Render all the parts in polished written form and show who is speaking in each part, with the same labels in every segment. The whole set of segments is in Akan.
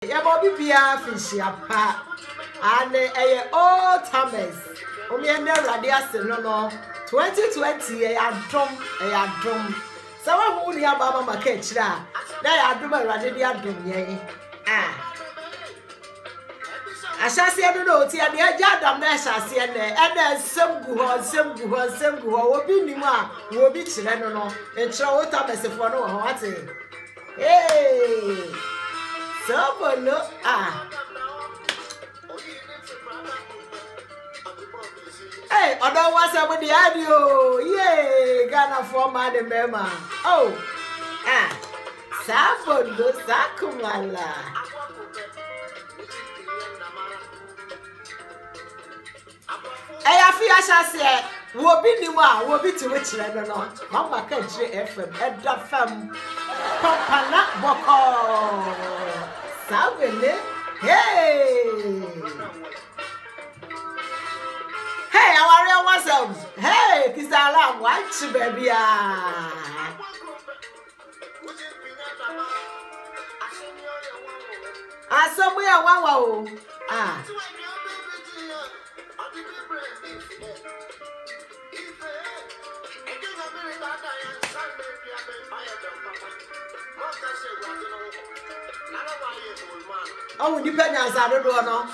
Speaker 1: ya bobi bia fish apa ane old Thomas omi ene awrade ase no 2020 ya drum so wa hu ni aba mama ka kira na ya drum awrade dia drum yen Ashasi no ti ade aja dam na ashasi ene sem gu ho obi ni mu a obi kire no e kire wo ta mesefo no ho ate Sabolo odo wasa bo di adio Ghana for man de mema Sabolo sakumala afi ashase wo bi ni mu a wo bi ti we kire no mama ka kire FM eda fam papa na boko Sabele hey aware wasam hey kisala watch baby asomu ya wawa o Oh, depend on Saturday no.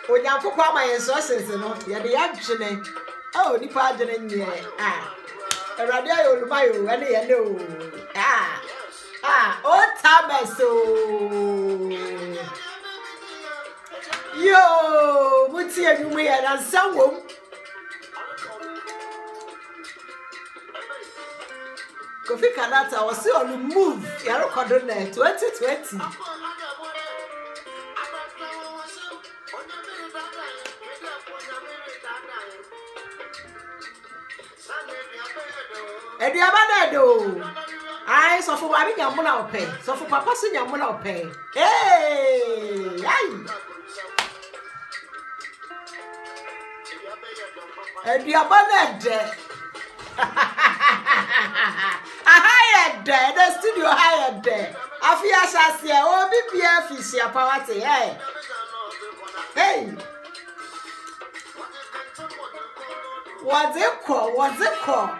Speaker 1: When you put my resources, no, you're the action. Oh, the pardon in here. A radio, my any oh, Thomas. Yo, what's here? You may have someone. Kofi Kanata was still on the move. You're recording 2020. Edi abana do. Ai so for abi nyamuna ope. So for papa so nyamuna ope. Ai. Edi abana de. Higher there, the studio higher there. Afia Shasia, oh, BPF Fishia Pawate, hey. What's it called?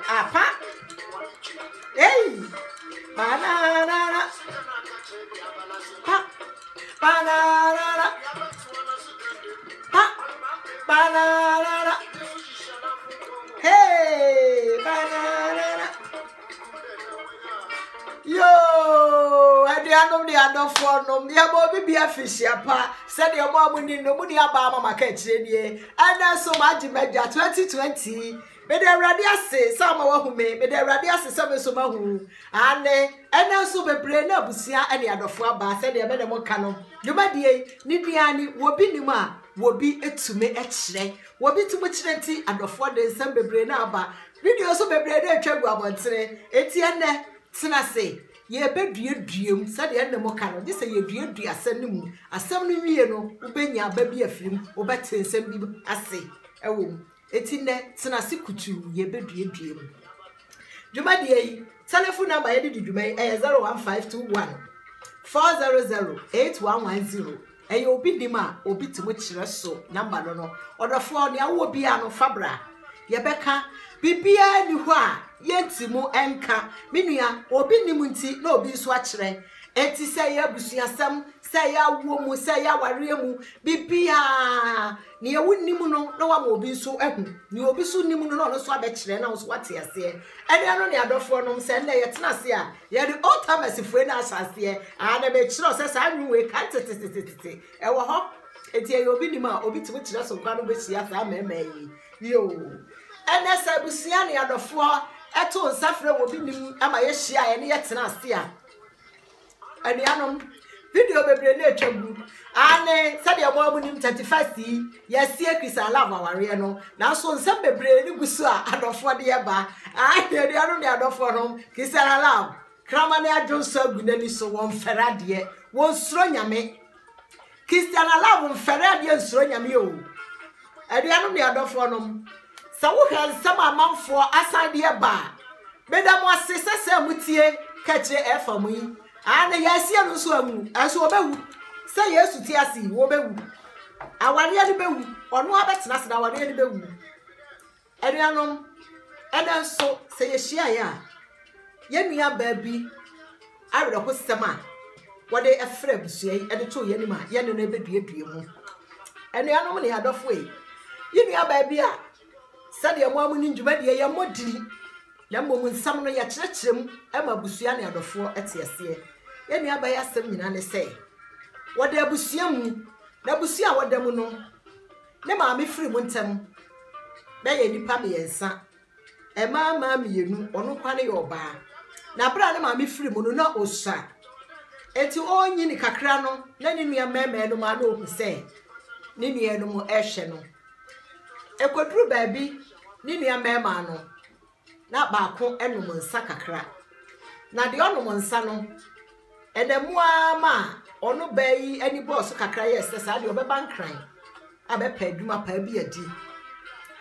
Speaker 1: Apa? Hey. Banana. Banana. Banana. Hey, banana. Yo, adianom de adofo ya bo bibia fish apa said your mom ni no muni aba mama ka kire die ana so majimeja 2020 me de awrade ase sama wa hu me de awrade ase sama so ma hu ane ana so bebre na abusia ane adofo aba said ye me de mo ka no dwuma die ni duani wo bi ni mu a wo bi etume e kire wo bi tumu kire nti adofo de nsam bebre na aba video so bebre na atwa gu abontere eti ene Tina say, ye bedue said the end of Mocano. This say ye due ascend mu. Asem no ubenya baby a film, or better than some I say. Oh, etine Tina sikutu ye bedue. Juma de telephone number edited you may 01521 400 8110. And you'll be the man, or be to which so number no, or the phone ya will be an fabra. Yebeka, bibia ni hwa. Yentimu enka minua obi nimunti na obi so akire enti say ya busuasam say ya wo mu say ya ware mu bibia ne ya wonnimu no na wa ma obi so ehu ne obi so nimu no no so abekire na so wate ase ene no ne adofo no say na yetena ase a ye de ultimately na asase na be kire say sa anwe kan tete e wo ho enti ya obi nimu a obi timo kire so kwa no be sia sa meme yo ene sa busia ne adofo eto nsafre wo bi nim ama ye hia ye ne yetena ase a ane anom video bebre na etwagu ane sabe ya mo nim 35 ye sie krisa lava ware no na so nsam bebre ni gusu a adofo de ye ba ane de anom de adofo no krisa lava krama ne adonso agunani so won ferade won suro nyame krisa lava ferade nsuro nyame o ade anom de adofo no sa wo hel sama manfo asade ba beda mo asese mutie ka kire efa mu yi ana yasia no so amu aso obawu say yes to tiasi wo bewu aware ya bewu ono abetena se na aware ya bewu enuanom ena so say yehia ya yenua baabi awere ho sema wode efre busuai ene to yenima yene no ebedue mu enuanom ne adofo e yenua baabi a sade mo amuni ndwumade ye modiri na mmom nsam no ye kyerkyerem ema busua ne adofo etiase yenua ba ya asem nyina ne say wode abusua mu na busua wode mu no ne maame firi mu ntem be ye nipa me yensa ema mienu ono kwane ye oba na bra ne maame firi mu no na osa enti onyi ni kakra no na ni nua meme no ma na ohu say ni nua no mu ehwe no ekoduru baabi ni nua meme no na baako enum nsa kakra na de onum nsa no edemu ama ono bayi ani boss kakra yes sa de obeba nkran abɛpa adwuma pa bi adi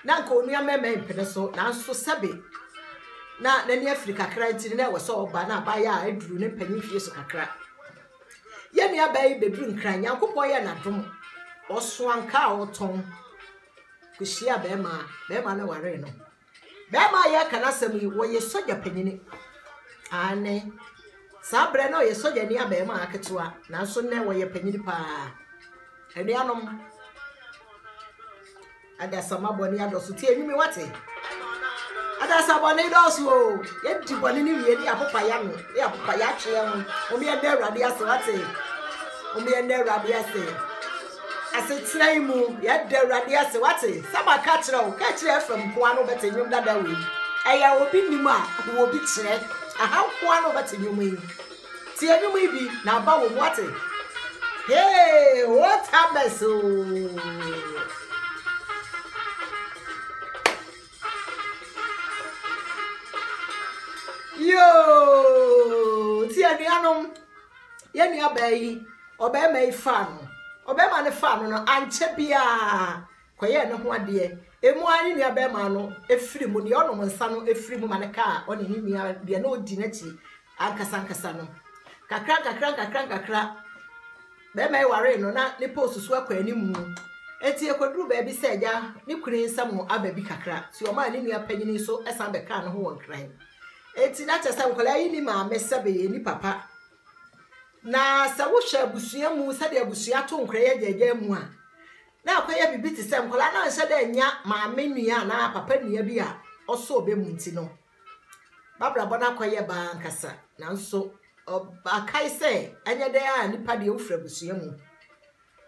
Speaker 1: na nka onua meme mpene so na nso sebe na nani Africa kakra ntini na wo so oba na ba ya aduru ne panyin fie so kakra ye nua bayi beduru nkran yankopon ye na dom oso anka oton kuhia bema na ware no bema ye kana sami wo ye soja panyini ane sabre no ye soja ni abema aketewa na so ne wo ye panyini pa anuanom ada sama boni adoso ti enwumi wate ada saboni doso ye di boni ni wie ni apopa ya no e apopa ya twe ho omi e da awrade ase wate omi e da awrade ase asetrai mu ye da awrade ase wate sama ka kire o ka kire fam ko anu betenyum dada we eya obi nimu a obi kire aha ko anu betenyum yi ti enwum bi na ba wo wate hey what happens yo ti anuanom ye nua bayi obema ifano obema ne fano no anche bia koye ne ho ade emu ani nua bema no efiri mu ne onom nsa no efiri mu maneka oni ni nua bia na odi nachi ankasa no kakra bema ware no na ne posusu akwani mu eti ekoduru ba bi seja ne kuni nsam ababi kakra ti o ma ne nua panyini so esan be ka no ho wonkran eti na chesa nkola yi ni ma mesebe ni papa na sa wo hwa abusua mu sa de abusua to nkra ye jeje mu a na akoya bibi ti se nkola na nse de nya ma menua na papa nua bi a oso obe mu nti no babra bona akoye ba nkasa na nso akai se anya de a nipa de ofra abusua mu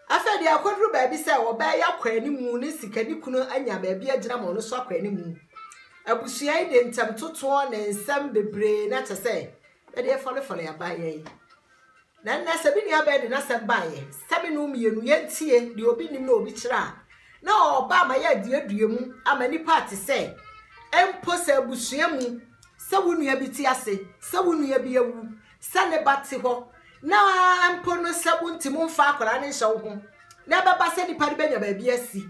Speaker 1: afa de akodru ba bi se wo ba ya kwani mu ni sika ni kunu anya ba bi agina ma no so akwani mu abusua ide ntam toto na nsam bebre na chese e de fole ya baye na sabi ni abede na sabaye sabi no mienu yentie de obi nim na obi kira na oba ma ya die mu ama ni party se empo se abusua mu se wonua bi ti ase se wonua bi ewu se ne bate ho na empo no sabu ntimu mfa akora ne hye wo ho na baba se ni pade benya ba bi asi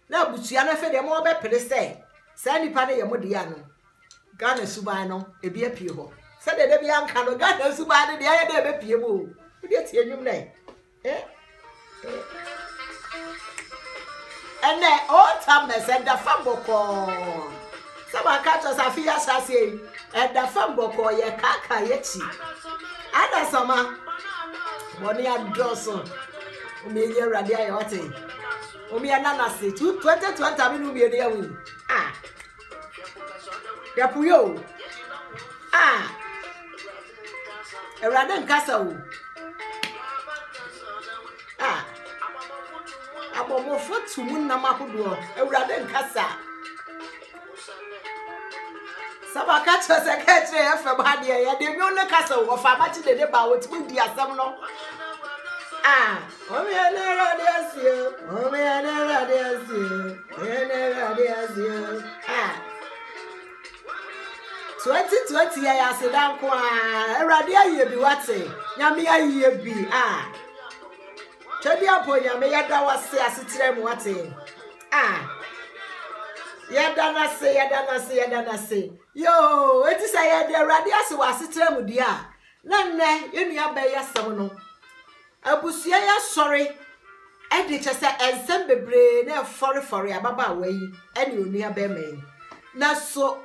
Speaker 1: na abusua na fe de mo be pere se sani pane ye mode ya no Ghana suban no ebi apie ho se de bi anka no Ghana suban de ya de be pie mo de tie nwum na ene o ta mesenda famboko saba ka to safia sase e da famboko ye kaka ye chi ada sama woni adoso o me ye rade ayo wate o me anana se 2020 abi no me de yawo ya puyo erade nkasa wo abomo fotu mu na makodo erade nkasa saba ka cho sekretary FM ha de ya de mi on kasa wo fa ma chi de ba wo ti di asem no o me na rade asio o me na rade asio ene rade asio 2020 ya sedan ko erade aye bi wate nyame aye bi twedi apo nyame ya da wase asetre mu wate ya da na se yo eti say ya de erade ase wase tre mu dia na nne yenu ya ba ya sam no Abusua ya sorry e de chese ensem bebre na fore ababa wai ene onua be men na so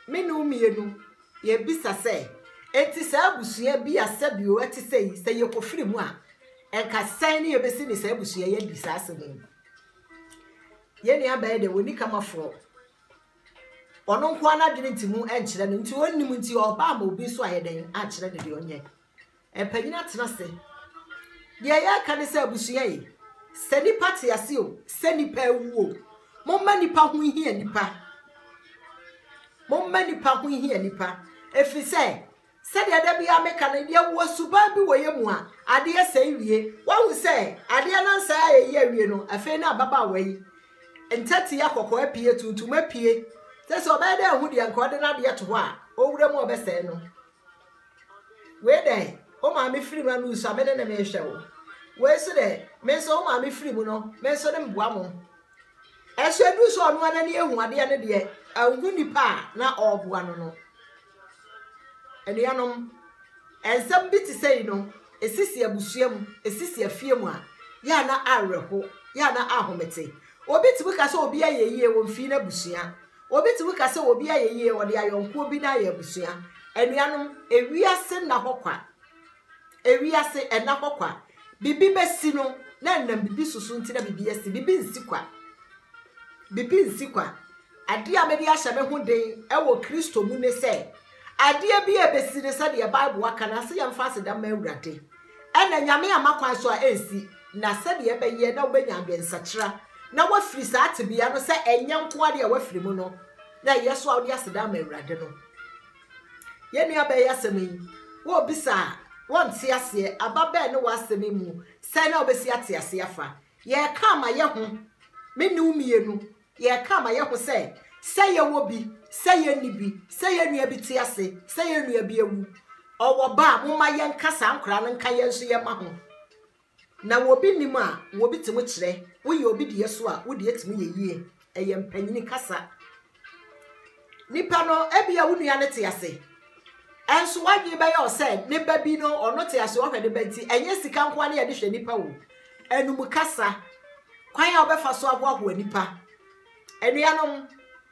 Speaker 1: menu mienu ye bisa se enti sa abusua bi asabio eti se ye kofiri mu a enka san ne ye besi ni sa abusua ye di sa asem ye nua ba de woni kamafo ono nko ana dwene ntimu enkyere no nti onnim nti oba ma obi so ayeden a kyere de onye empanyina tena se de ya ka ne sa abusua yi se nipa te ase o se nipa ewuo momma nipa ho hia nipa efise se de da bia meka na de wo suba bi wo yemu a ade ese wie wo se ade na nsa ye wie no afi na baba wai entati yakoko apie tuntum apie se so ba da hu de nko de na de to ho a owura mu obese no we dey o ma me firi ma nu so me ne me hwe wo we se de me so o ma me firi mu no me so de mboa mo eso edu so no ana ne ehu ade ne de angu nipa na oboa no enuanom ensam bi ti sei no esisi abusuam esisi afiem a ya na areho ya na ahomete obi ti buka se obi ayeye wo mfi na busua obi ti buka se obi ayeye wo de ayonko bi na aye busua enuanom ewiase na hokwa ewiase ena hokwa bibi besi no na nnam bibi susu nti na bibi esi bibi nsikwa ade a mede ahye me ho den ewo Kristo mu ne se ade bi ebesi ne se de Bible aka na se yemfa se da ma awurade ena nyame amakwan so a ensi na se de ebeye na obenya adwensakira na wafiri sa atebia no se enya nko ade a wafiri mu no na yeso a odi aseda ma awurade no ye nua be yasemi wo bisa won ti ase ababe ne wasemi mu se na obesi ate ase afa ye ka ma ye ho me ne umienu ye ka ma ye ho se ye wo bi se ye ni bi se ye nua bi ti ase se ye nua bi ewu owo ba mo ma ye nkasa nkora no nka ye nso ye ma ho na wo bi nim a wo bi timo kire wo ye obi de yeso a wo de etimo ye yie eye mpanyini kasa nipa no ebia wo nua ne ti ase enso wadwe be ye o se ne ba bi no ono ti ase wo hwede benti enye sika nko na ye de hwe nipa wo enum kasa kwan a obefa so aboaho nipa enuanom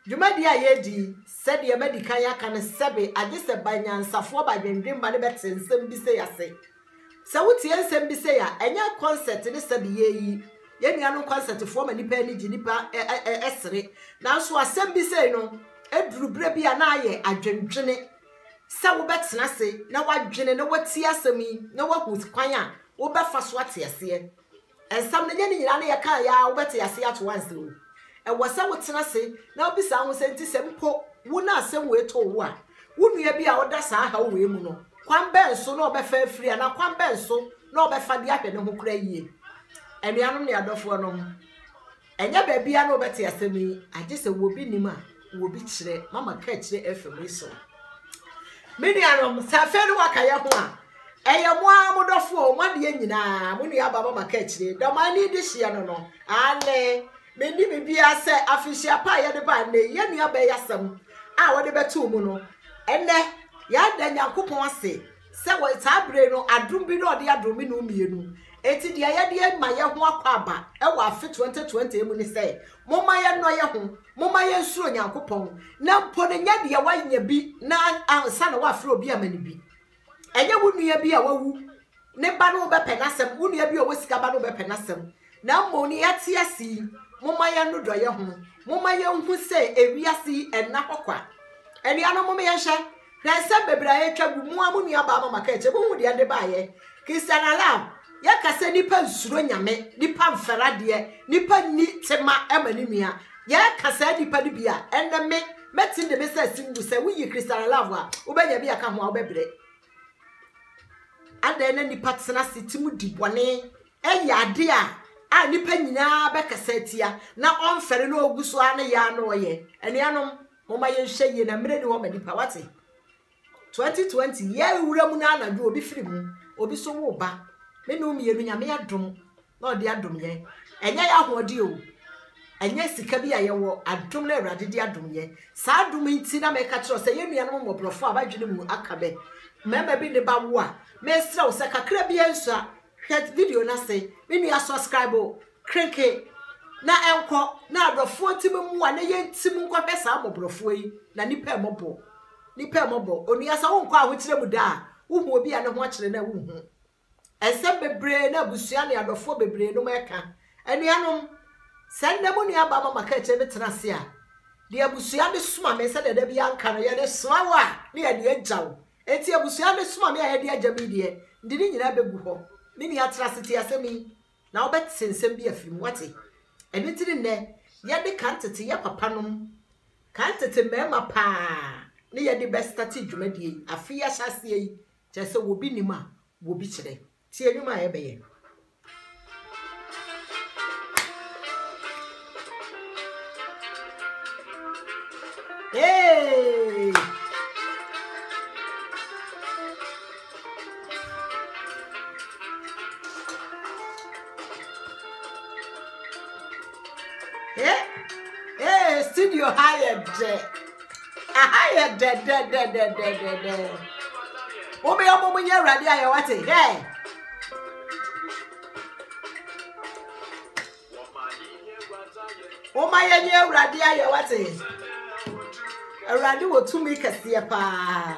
Speaker 1: dwumadi a yedi sede ye medika ya kan sebe agese banyansafo ba dwendwemba ne betensem bi se yase se wotie ensem bi se ya enya concert ne sebe yeyi ye nuanom concert fo ma nipa ni nipa esere na so asem bi se no eduru bre bi a na aye adwendwene se wo betena se na wadwene na watie asemi na wahu kwan a wo befa so ate ase ensam ne nyina ne ye kan ya wo bete ase ato wanse wo wasa wotena se na obisa ho senti se mpo wo na asem we to wo a wo nua bi a oda saa ha we mu no kwan benso na obefa afiri na kwan benso na obefa de ahwe ne ho kura yie enuanom ne adofo no enya ba bia na obete asemi agese wo bi nim a wo bi kire mama ka kire efem so medianom sa feri wakaye ho a eyemo amodofo mo de nyina mo nua baba maka kire do mani de hia no ale mendi bibia se afisia pa ye de ba ne ye nua ba yasam a wo de betu mu no enne ya da Nyankopon ase se wo tabre no adum bi no de adum mi no mienu eti de ye de ma ye ho akwa aba e wo afi 2020 mu ni se mo ma ye no ye ho mo ma ye nsuro Nyankopon na mpo ne nya de wa nya bi na ansa na wa afro bi amani bi enye wo nua bi a wawu ne ba no be penasem wo nua bi a wo sika ba no be penasem na mo ni ate asi moma ye no doye ho moma ye hu se ewiase enna kokwa eni ano moma ye hye na se bebra ye twagu mu amunu aba mama ka eche bo hu de ba ye Christian alam ye kase nipa nsuro nyame nipa mferade nipa ni tema emani nua ye kase nipa ni bia enne me metin de be se simbu se wi Christian alam a wo benya bia ka ho a wo bebre ade na nipa tsena sitimu dibone eyade a nipa nyina be kasatia na onfere na oguso ane ya na oye enuanom moma ye hye ye na mre ni wo ma nipa wate 2020 ye wura mu na anadwo obi firi mu obi so wo ba me no mienu nyame adom na odi adom ye enya ya hoodi o enya sika bi aye wo adom na awrade di adom ye sa adom nti na me ka kiro se ye nuanom mobrofo abadwene mu akabe mema bi ne ba wo a me sra wo se kakra bi enso hwet video na say me nua subscribe krenke na enko na adofo timmu a na yentim nkwa pesa abobrofo yi na nipa emobo oni asa wo nkwa ho kire mu da wo hu obi a ne ho kire na wo hu ese bebre na busua ne adofo bebre no meka anuanom sende mu nua ba mama ka kire betena se a de abusua de suma me se de bia nka no ye de suma wa ne ye de agyaw eti abusua de suma me a ye de agya bi de ndini nyina begu ho me ni atrasiti asemi na obet sensem bi afim wate eni tiri ne ye de kantete ye papa nom kantete mema pa ne ye de bestati dwumadie afia hyase yi kyese wo bi nima wo bi kire ti enwuma ye beye hey studio hired de o me omo munye awrade aye wate hey o ma ye nye awrade aye wate awrade wo tumi kase pa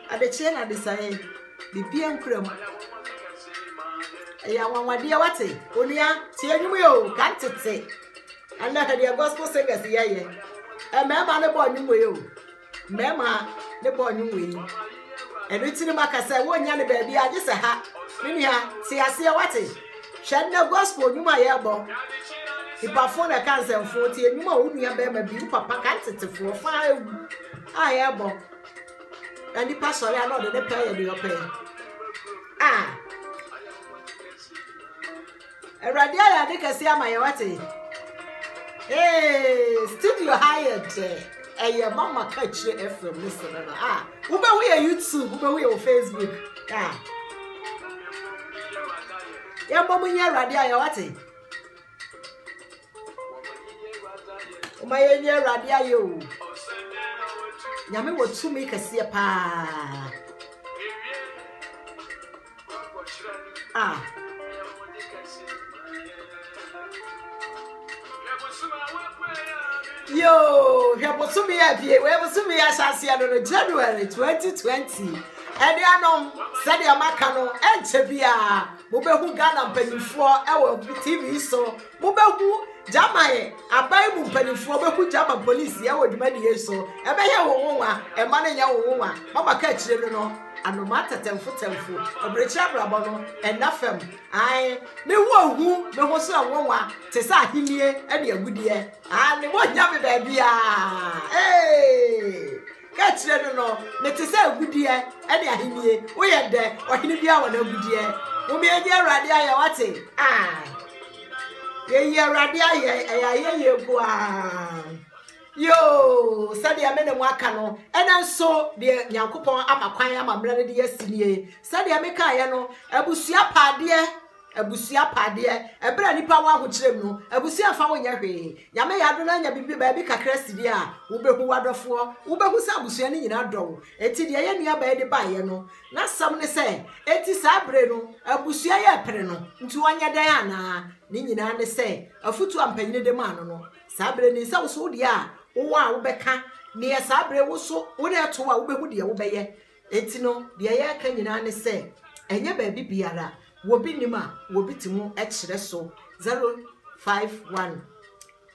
Speaker 1: adeche na desai bibia nkram ya wanwade wate onia tie nwum yo kantete ana ka dia gospel singers ye mema ne bo nwum yo mema ne bo nwum yi enu tiri makasa wonya ne ba bia agese ha mini ha ti ase wate hwenne gospel nwum aye bo ipafo na kanse mfo ti nwum a wonua ba ma bi papa kantete fa ewu aye bo ani pastor ya no de pay ye de Eradi ya de kase amaye wate studio hired eye mama ka kire FM listen na ube we YouTube ube we Facebook ya bomu nya eradi ya wate o maye nya eradi ya o nyame wo tumi kase pa yo hwebosumi abie webosumi asasia no January 2020 ede anom sede amaka no enche bia mobehu Ghana mpanimfo ewo TV so mobehu jamae abai mu mpanimfo behu jama police ewo dwumadi so ebeye wonwa ema na nya wonwa mama ka kire no anoma tatemfo obrecha brabo no enafem ai me wohu me ho so wonwa te sa ahimie ene agudie ne wonya me ba bia ka kire no me te sa agudie ene ahimie wo ye de ohini bia wona agudie wo me edi awrade aye wate ye awrade aye ye go yo sadi amene mu aka no ena nso de nyankopon amakwan amamra ne de yasinie sadi ameka ye no abusua pade ebra nipa wa ho kirem no abusua fa wo nya hwe nyame ya do na nya bibi ba bi kakra sidi a wo behu wadofo wo behu sa abusua ni nyina do eti de ye nua ba ye de ba ye no na sam ne se eti sa bre no abusua ye pere no nti wanya dan ana ni nyina ne se afutu ampanyine de ma no sa bre ni sa wo so de a wo a wo beka ne ye sa bre wo so wo na to a wo behu de wo beye eti no de ye ka nyina ne se enye ba bi biara wobi nima wobi timu ekire so 051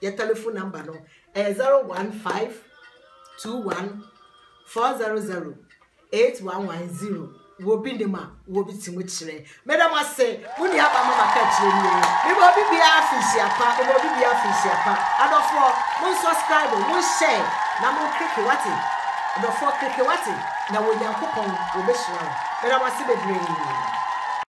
Speaker 1: your telephone number no 01521400811 wobi nima wobi timu kire madam ase muni aba mama ka kire ni mi wobi bia afisi apa adofo mun subscribe mun share na mun click wati adofo click wati na wo yankopon wo be share madam ase bebre